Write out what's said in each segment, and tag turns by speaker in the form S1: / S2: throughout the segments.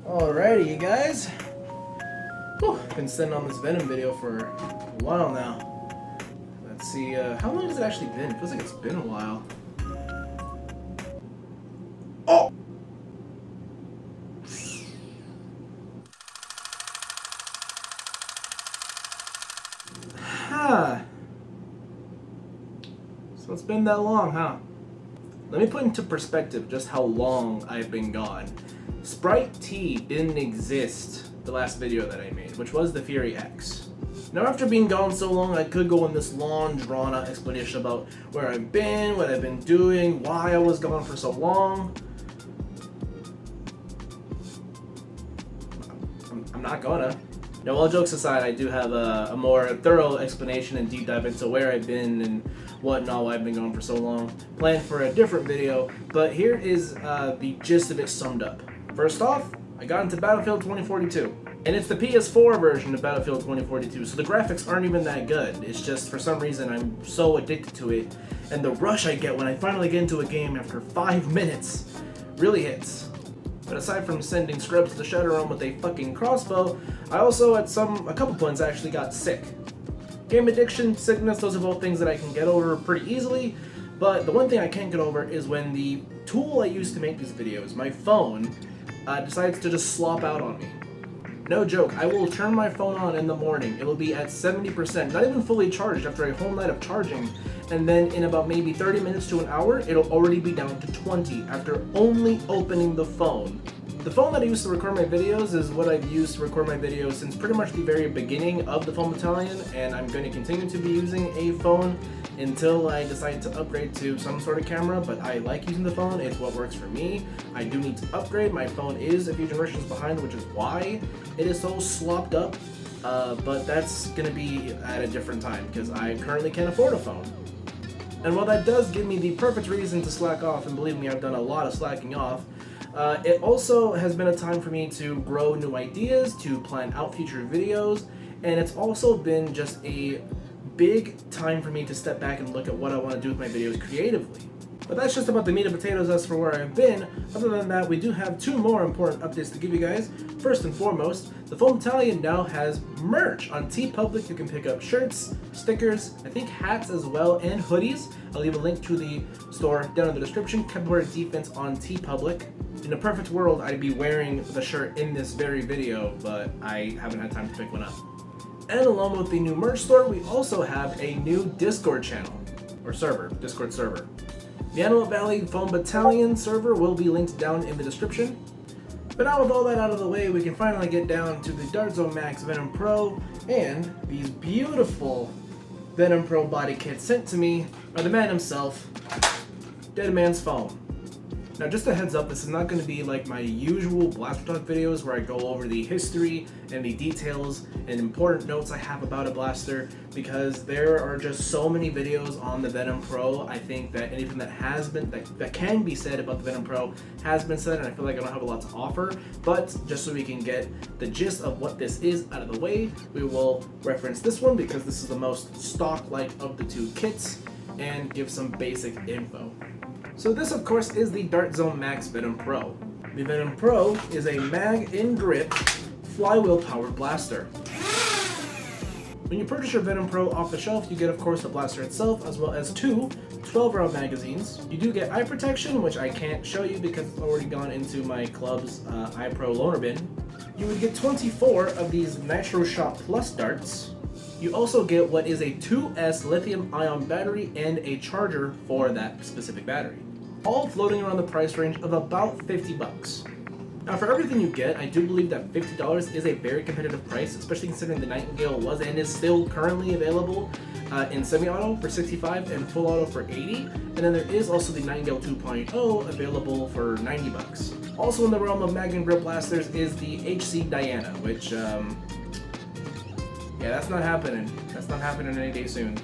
S1: Alrighty, you guys. Whew, been sitting on this Venom video for a while now. Let's see, how long has it actually been? It feels like it's been a while. Oh! Huh. So it's been that long, huh? Let me put into perspective just how long I've been gone. Sprite T didn't exist the last video that I made, which was the Fury X. Now after being gone so long, I could go on this long, drawn-out explanation about where I've been, what I've been doing, why I was gone for so long. I'm not gonna. Now, all jokes aside, I do have a more thorough explanation and deep dive into where I've been and whatnot, why I've been gone for so long, planned for a different video, but here is the gist of it summed up. First off, I got into Battlefield 2042, and it's the PS4 version of Battlefield 2042, so the graphics aren't even that good. It's just, for some reason, I'm so addicted to it, and the rush I get when I finally get into a game after 5 minutes really hits. But aside from sending scrubs to the Shadow Realm with a fucking crossbow, I also at a couple points actually got sick. Game addiction, sickness, those are both things that I can get over pretty easily, but the one thing I can't get over is when the tool I use to make these videos, my phone, decides to just slop out on me. No joke, I will turn my phone on in the morning, it'll be at 70%, not even fully charged after a whole night of charging, and then in about maybe 30 minutes to an hour, it'll already be down to 20 after only opening the phone. The phone that I use to record my videos is what I've used to record my videos since pretty much the very beginning of the Phone Battalion, and I'm going to continue to be using a phone until I decide to upgrade to some sort of camera, but I like using the phone, it's what works for me. I do need to upgrade, my phone is a few generations behind, which is why it is so slopped up, but that's going to be at a different time, because I currently can't afford a phone. And while that does give me the perfect reason to slack off, and believe me, I've done a lot of slacking off, it also has been a time for me to grow new ideas, to plan out future videos, and it's also been just a big time for me to step back and look at what I want to do with my videos creatively. But that's just about the meat and potatoes as for where I've been. Other than that, we do have two more important updates to give you guys. First and foremost, the Phone Battalion now has merch on TeePublic. You can pick up shirts, stickers, I think hats as well, and hoodies. I'll leave a link to the store down in the description. Keyboard Defense on TeePublic. In a perfect world, I'd be wearing the shirt in this very video, but I haven't had time to pick one up. And along with the new merch store, we also have a new Discord channel, or server, Discord server. The Antelope Valley Phone Battalion server will be linked down in the description. But now with all that out of the way, we can finally get down to the DirtyD Max Venom Pro and these beautiful Venom Pro body kits sent to me by the man himself, Deadman's phone. Now just a heads up, this is not going to be like my usual Blaster Talk videos where I go over the history and the details and important notes I have about a blaster, because there are just so many videos on the Venom Pro. I think that anything that has been, that can be said about the Venom Pro has been said, and I feel like I don't have a lot to offer, but just so we can get the gist of what this is out of the way, we will reference this one because this is the most stock-like of the two kits and give some basic info. So this, of course, is the DirtyD Max Venom Pro. The Venom Pro is a mag in grip, flywheel-powered blaster. When you purchase your Venom Pro off the shelf, you get, of course, the blaster itself, as well as two 12-round magazines. You do get eye protection, which I can't show you because it's already gone into my club's iPro loaner bin. You would get 24 of these Nitro Shot Plus darts. You also get what is a 2S lithium-ion battery and a charger for that specific battery, all floating around the price range of about 50 bucks. Now for everything you get, I do believe that $50 is a very competitive price, especially considering the Nightingale was and is still currently available in semi-auto for 65 and full auto for 80, and then there is also the Nightingale 2.0 available for 90 bucks. Also in the realm of mag and grip blasters is the HC Diana, which yeah, that's not happening. That's not happening any day soon.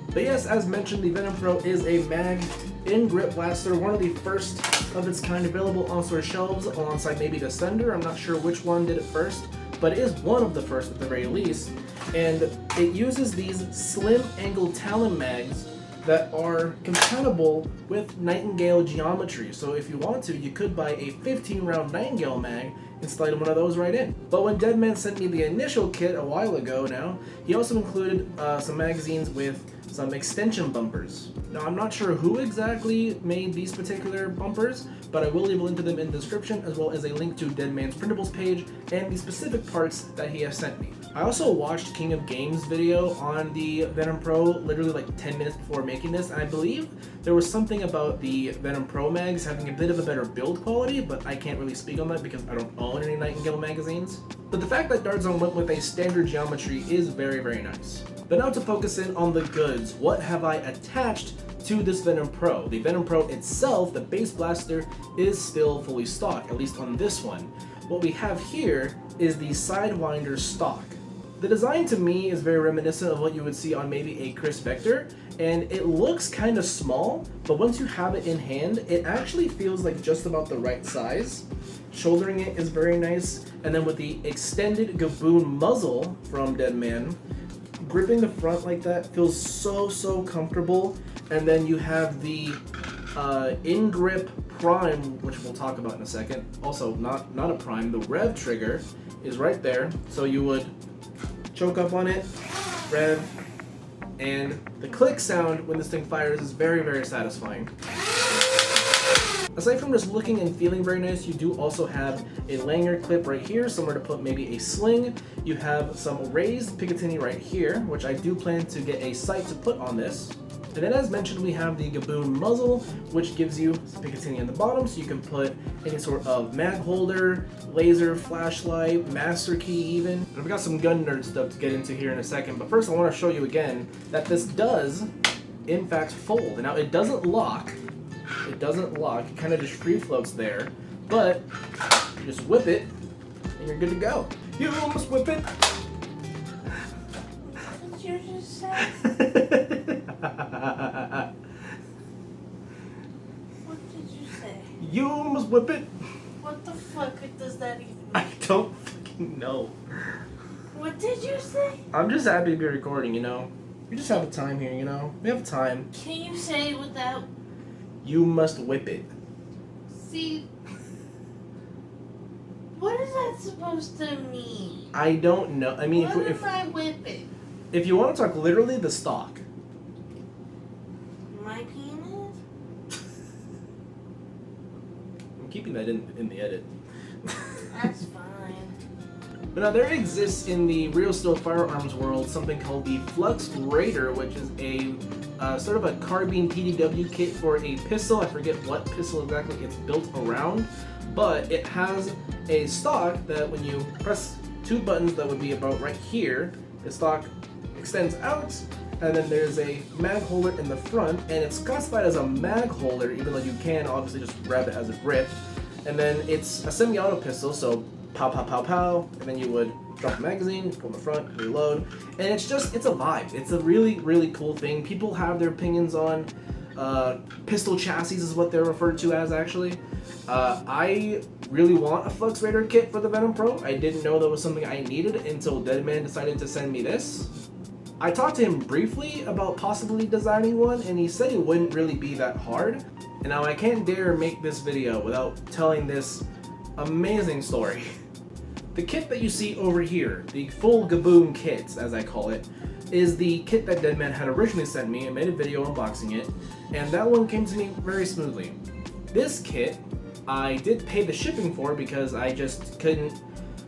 S1: But yes, as mentioned, the Venom Pro is a mag in grip blaster, one of the first of its kind available on store shelves, alongside maybe the Sender. I'm not sure which one did it first, but it is one of the first at the very least. And it uses these slim angle Talon mags that are compatible with Nightingale geometry. So if you want to, you could buy a 15-round Nightingale mag and slide one of those right in. But when Deadman sent me the initial kit a while ago now, he also included some magazines with some extension bumpers. Now I'm not sure who exactly made these particular bumpers, but I will leave a link to them in the description, as well as a link to Deadman's printables page and the specific parts that he has sent me. I also watched King of Games video on the Venom Pro literally like 10 minutes before making this, and I believe there was something about the Venom Pro mags having a bit of a better build quality, but I can't really speak on that because I don't own any Nightingale magazines. But the fact that Dartzone went with a standard geometry is very, very nice. But now to focus in on the goods, what have I attached to this Venom Pro? The Venom Pro itself, the base blaster, is still fully stock, at least on this one. What we have here is the Sidewinder stock. The design to me is very reminiscent of what you would see on maybe a Chris Vector, and it looks kind of small, but once you have it in hand, it actually feels like just about the right size. Shouldering it is very nice, and then with the extended Gaboon muzzle from Deadman, gripping the front like that feels so comfortable. And then you have the in-grip prime, which we'll talk about in a second. Also, not a prime, the rev trigger is right there. So you would choke up on it, rev, and the click sound when this thing fires is very, very satisfying. Aside from just looking and feeling very nice, you do also have a lanyard clip right here, somewhere to put maybe a sling. You have some raised Picatinny right here, which I do plan to get a sight to put on this. And then as mentioned, we have the Gaboon muzzle, which gives you some Picatinny on the bottom, so you can put any sort of mag holder, laser, flashlight, master key even. And I've got some gun nerd stuff to get into here in a second, but first I want to show you again that this does, in fact, fold. Now it doesn't lock. It doesn't lock, it kind of just free floats there, but you just whip it and you're good to go. You almost whip it.
S2: What did you just say? What did you say?
S1: You almost whip it.
S2: What the fuck does that even mean?
S1: I don't fucking know.
S2: What did you say?
S1: I'm just happy to be recording, you know. We just have a time here, you know. We have time.
S2: Can you say it without...
S1: You must whip it.
S2: See... What is that supposed to mean?
S1: I don't know. I mean,
S2: what if I whip it?
S1: If you want to talk literally, the stock.
S2: My penis?
S1: I'm keeping that in the edit.
S2: That's fine.
S1: But now there exists in the real steel firearms world something called the Flux Raider, which is a sort of a carbine PDW kit for a pistol. I forget what pistol exactly it's built around, but it has a stock that when you press two buttons that would be about right here, the stock extends out, and then there's a mag holder in the front, and it's classified as a mag holder, even though you can obviously just grab it as a grip. And then it's a semi-auto pistol, so pow, pow, pow, pow, and then you would drop the magazine, pull in the front, reload, and it's a vibe. It's a really, really cool thing. People have their opinions on pistol chassis is what they're referred to as, actually. I really want a Flux Raider kit for the Venom Pro. I didn't know that was something I needed until Deadman decided to send me this. I talked to him briefly about possibly designing one, and he said it wouldn't really be that hard. And now I can't dare make this video without telling this amazing story. The kit that you see over here, the full Gaboon kit, as I call it, is the kit that Deadman had originally sent me. I made a video unboxing it, and that one came to me very smoothly. This kit, I did pay the shipping for because I just couldn't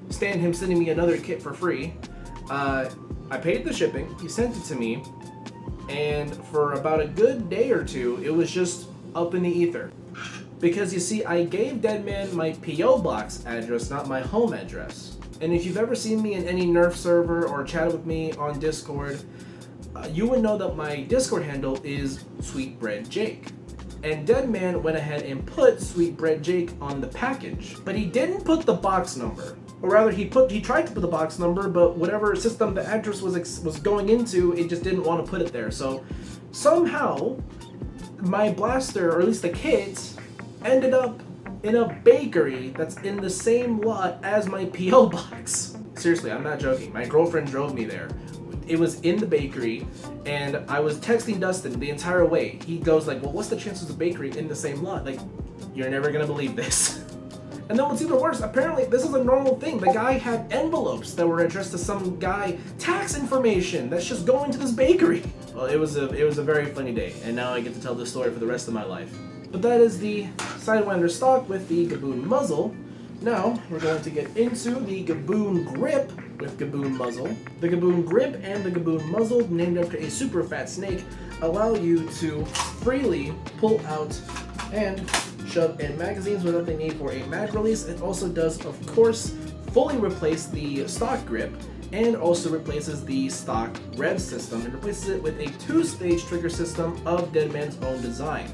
S1: stand him sending me another kit for free. I paid the shipping, he sent it to me, and for about a good day or two, it was just up in the ether. Because you see, I gave Deadman my P.O. Box address, not my home address. And if you've ever seen me in any Nerf server or chatted with me on Discord, you would know that my Discord handle is Sweetbread Jake. And Deadman went ahead and put Sweetbread Jake on the package, but he didn't put the box number. Or rather, he tried to put the box number, but whatever system the address was going into, it just didn't want to put it there. So somehow, my blaster, or at least the kit, ended up in a bakery that's in the same lot as my P.O. box. Seriously, I'm not joking. My girlfriend drove me there. It was in the bakery, and I was texting Dustin the entire way. He goes like, well, what's the chances of bakery in the same lot? Like, you're never gonna believe this. And then what's even worse, apparently this is a normal thing. The guy had envelopes that were addressed to some guy, tax information that's just going to this bakery. Well, it was a very funny day, and now I get to tell this story for the rest of my life. But that is the Sidewinder stock with the Gaboon muzzle. Now, we're going to get into the Gaboon grip with Gaboon muzzle. The Gaboon grip and the Gaboon muzzle, named after a super fat snake, allow you to freely pull out and shove in magazines without the need for a mag release. It also does, of course, fully replace the stock grip and also replaces the stock rev system and replaces it with a 2-stage trigger system of Deadman's own design.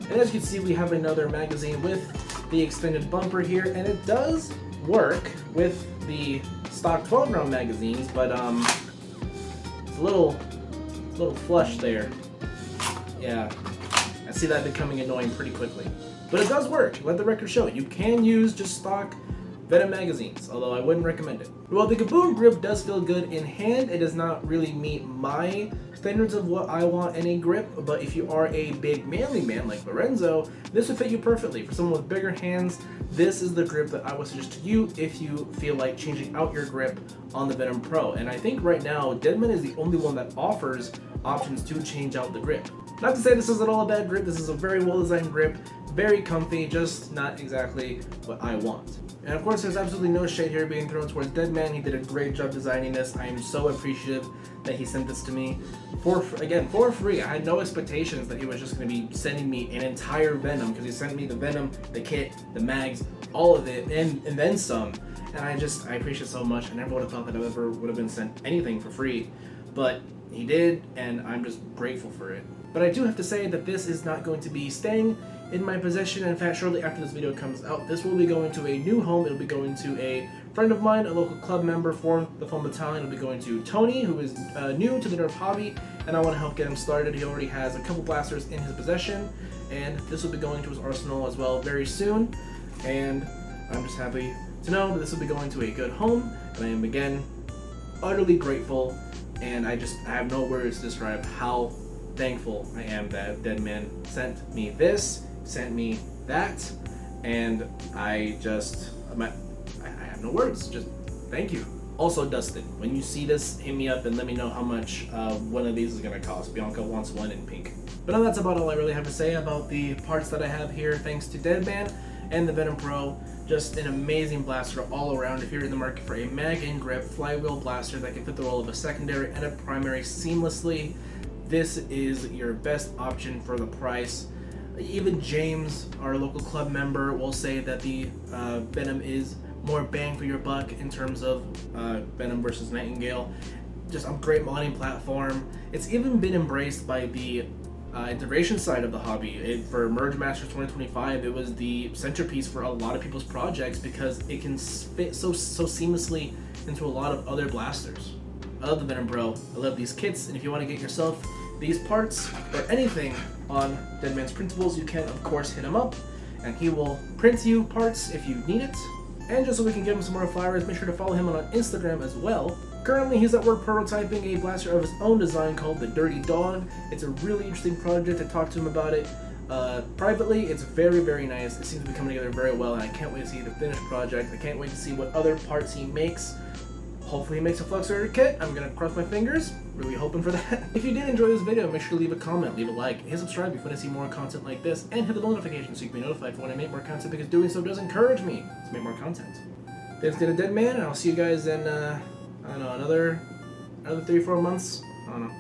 S1: And as you can see, we have another magazine with the extended bumper here, and it does work with the stock 12-round magazines, but it's a little flush there. Yeah, I see that becoming annoying pretty quickly. But it does work, let the record show. You can use just stock Venom magazines, although I wouldn't recommend it. While the Gaboon grip does feel good in hand, it does not really meet my standards of what I want in a grip, but if you are a big manly man like Lorenzo, this would fit you perfectly. For someone with bigger hands, this is the grip that I would suggest to you if you feel like changing out your grip on the Venom Pro. And I think right now, Deadman is the only one that offers options to change out the grip. Not to say this is at all a bad grip, this is a very well designed grip, very comfy, just not exactly what I want. And of course, there's absolutely no shade here being thrown towards Deadman. He did a great job designing this. I am so appreciative that he sent this to me for free. I had no expectations that he was just going to be sending me an entire Venom, because he sent me the Venom, the kit, the mags, all of it, and then some. And I appreciate it so much. I never would have thought that I ever would have been sent anything for free, but he did, and I'm just grateful for it. But I do have to say that this is not going to be staying in my possession. In fact, shortly after this video comes out, this will be going to a new home. It'll be going to a friend of mine, a local club member for the Foam Battalion. It'll be going to Tony, who is new to the Nerf hobby, and I want to help get him started. He already has a couple blasters in his possession, and this will be going to his arsenal as well very soon. And I'm just happy to know that this will be going to a good home, and I am again utterly grateful, and I have no words to describe how thankful I am that Deadman sent me this, sent me that, and I have no words. Just thank you. Also, Dustin, when you see this, hit me up and let me know how much one of these is gonna cost. Bianca wants one in pink. But now that's about all I really have to say about the parts that I have here, thanks to Deadman and the Venom Pro. Just an amazing blaster all around. If you're in the market for a mag and grip flywheel blaster that can fit the role of a secondary and a primary seamlessly, this is your best option for the price. Even James, our local club member, will say that the Venom is more bang for your buck in terms of Venom versus Nightingale. Just a great modding platform. It's even been embraced by the integration side of the hobby. For Merge Masters 2025, it was the centerpiece for a lot of people's projects because it can fit so seamlessly into a lot of other blasters. I love the Venom Pro. I love these kits, and if you want to get yourself these parts or anything on Deadman's printables, you can of course hit him up, and he will print you parts if you need it. And just so we can give him some more flowers, make sure to follow him on Instagram as well. Currently, he's at work prototyping a blaster of his own design called the Dirty Dog. It's a really interesting project. I talked to him about it privately. It's very, very nice. It seems to be coming together very well, and I can't wait to see the finished project. I can't wait to see what other parts he makes. Hopefully he makes a Fluxator kit. I'm gonna cross my fingers, really hoping for that. If you did enjoy this video, make sure to leave a comment, leave a like, hit subscribe if you want to see more content like this, and hit the bell notification so you can be notified for when I make more content, because doing so does encourage me to make more content. Thanks to the Deadman, and I'll see you guys in, I don't know, another 3 or 4 months. I don't know.